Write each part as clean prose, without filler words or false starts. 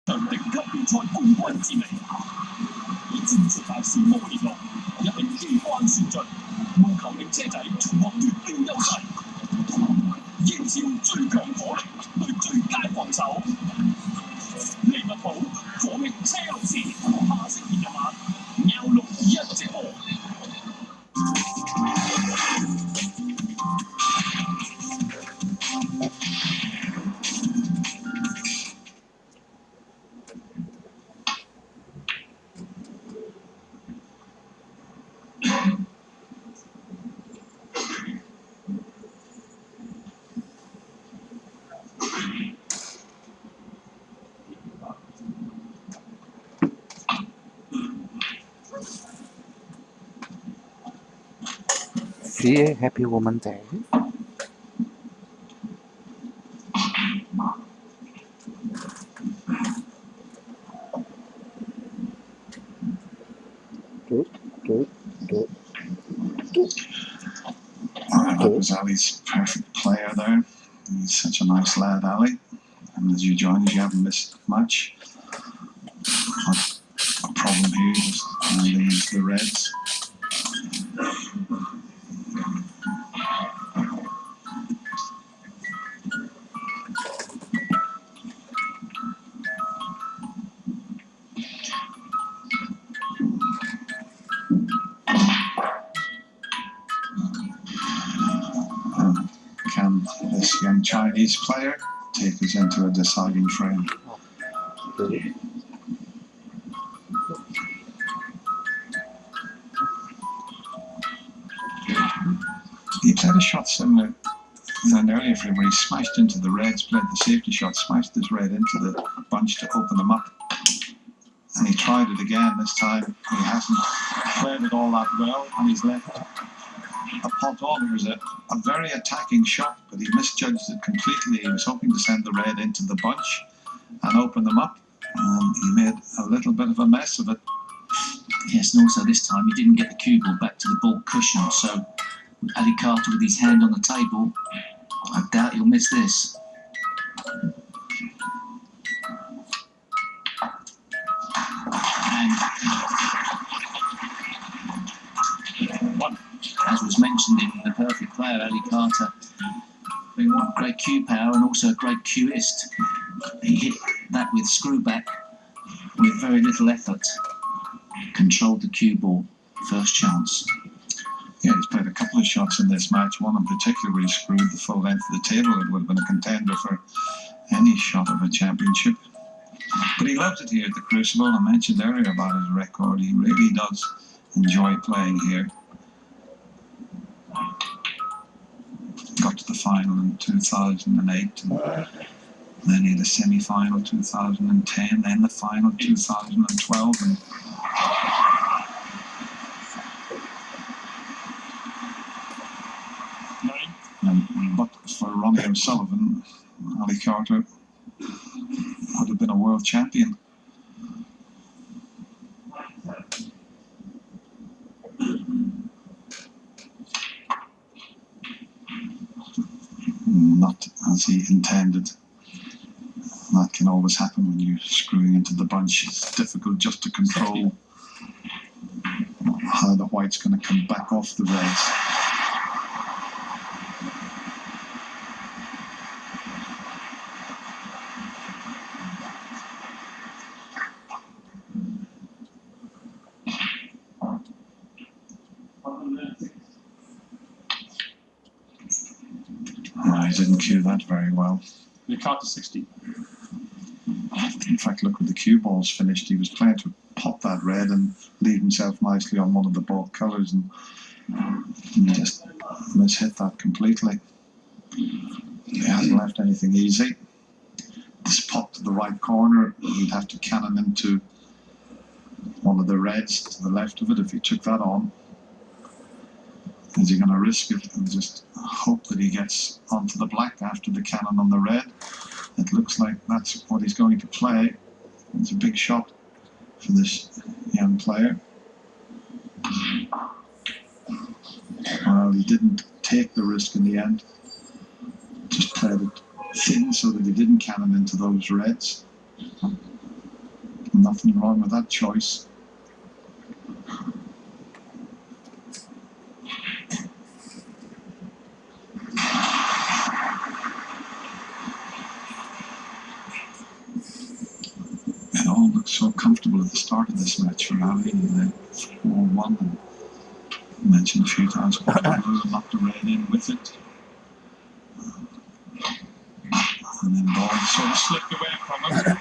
場頂級聯賽冠軍之味，以戰術大師摩連奴一力機關算盡，務求令車仔重獲奪標優勢。英超最強火力對最佳防守，利物浦火拼車路士，下星期日晚L621直播。CA Happy Woman Day. That was Ali's perfect player there. He's such a nice lad, Ali. And as you joined, you haven't missed much. But a problem here is against the Reds. Can this young Chinese player take us into a deciding frame? He played a shot similar to an earlier frame where he smashed into the Reds, played the safety shot, smashed this Red into the bunch to open them up. And he tried it again this time. He hasn't played it all that well, and he's left a pot on. It was a very attacking shot, but he misjudged it completely. He was hoping to send the Red into the bunch and open them up, and he made a little bit of a mess of it. Yes, and also this time he didn't get the cue ball back to the ball cushion, so Ali Carter with his hand on the table, I doubt he'll miss this. And as was mentioned in The Perfect Player, Ali Carter being one great cue power and also a great cueist. He hit that with screw back with very little effort, controlled the cue ball, first chance. Yeah, he's played a couple of shots in this match, one in particular where he screwed the full length of the table. It would have been a contender for any shot of a championship. But he loved it here at the Crucible. I mentioned earlier about his record. He really does enjoy playing here. Got to the final in 2008, and then he had a semi-final 2010, then the final 2012, but for Ronnie O'Sullivan, Ali Carter would have been a world champion. Not as he intended. That can always happen when you're screwing into the bunch. It's difficult just to control how the white's going to come back off the Reds. He didn't cue that very well. You count to 60. In fact, look where the cue ball's finished. He was playing to pop that red and leave himself nicely on one of the ball colours, and he just mishit that completely. He hasn't left anything easy. This pop to the right corner, he'd have to cannon into one of the reds to the left of it if he took that on. Is he going to risk it and just hope that he gets onto the black after the cannon on the red? It looks like that's what he's going to play. It's a big shot for this young player. Well, he didn't take the risk in the end. Just played it thin so that he didn't cannon into those reds. Nothing wrong with that choice. It all looked so comfortable at the start of this match for Ali. They 4-1 and mentioned a few times Waterloo knocked the red in with it. And then ball sort of slipped away from it.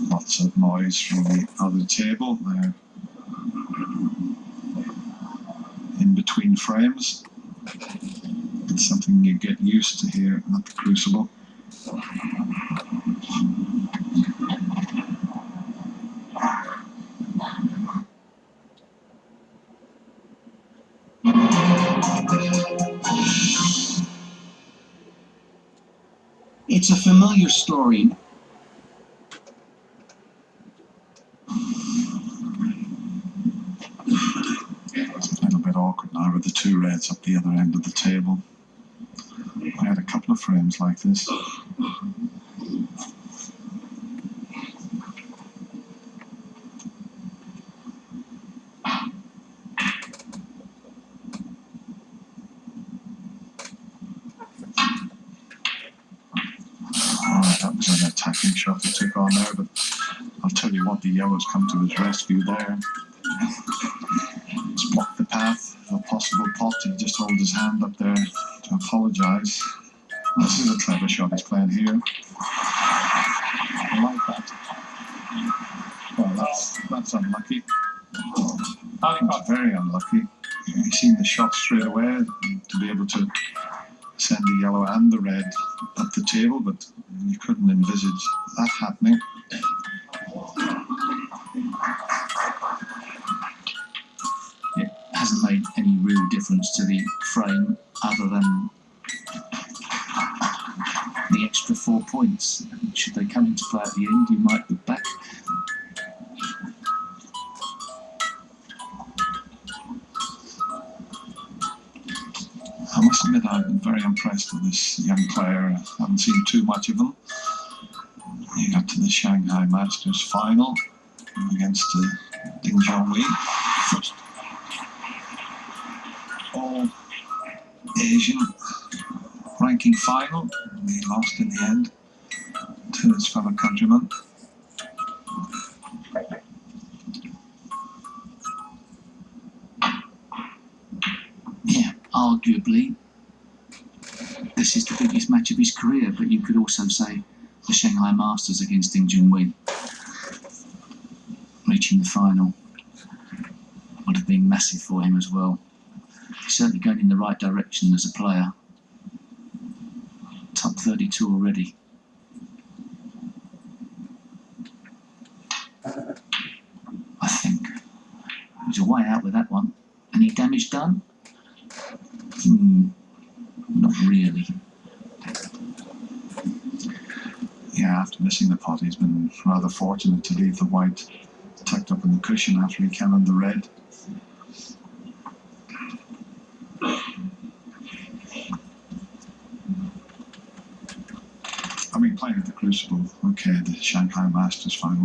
Lots of noise from the other table there. In between frames. It's something you get used to here at the Crucible. It's a familiar story. It's a little bit awkward now with the two reds up the other end of the table. I had a couple of frames like this. That was an attacking shot he took on there, but I'll tell you what, the yellows come to his rescue there. He's blocked the path of a possible pot. He just holds his hand up there to apologise. This is a clever shot he's playing here. I like that. Well, that's unlucky. Ali That's Carter. very unlucky. He's seen the shot straight away to be able to send the yellow and the red up the table, but you couldn't envisage that happening. It hasn't made any real difference to the frame other than the extra 4 points. Should they come into play at the end, you might look back. I must admit I've been very impressed with this young player. I haven't seen too much of him. He got to the Shanghai Masters final against Ding Junhui. First all Asian ranking final. He lost in the end to his fellow countryman. Yeah, arguably, this is the biggest match of his career, but you could also say the Shanghai Masters against Ding Junhui. Reaching the final would have been massive for him as well. He's certainly going in the right direction as a player. Top 32 already. I think he was a way out with that one. Any damage done? Not really. Yeah, after missing the pot, he's been rather fortunate to leave the white tucked up in the cushion after he cannoned the red. I mean, playing at the Crucible, okay, the Shanghai Masters final.